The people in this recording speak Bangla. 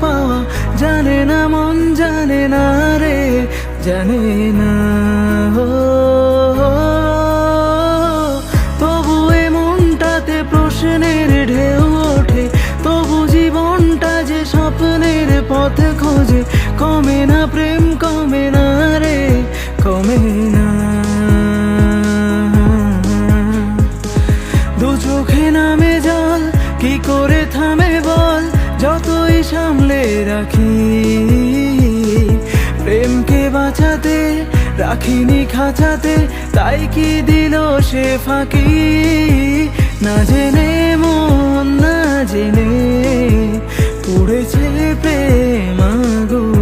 পাওয়া জানে না মন, জানে না রে, জানে না। তবু এ মনটাতে প্রশ্নের ঢেউ ওঠে, তবু জীবনটা যে স্বপ্নের পথ খোঁজে। কমে না প্রেম, কমে না রে, কমে না। দু চোখে নামে জল, কি করে থামে বল, যতই সামলে রাখি। প্রেমকে বাঁচাতে রাখিনি খাঁচাতে, তাই কি দিল সে ফাঁকি। না জেনে মন, না জেনে পড়েছে প্রেম আগুন।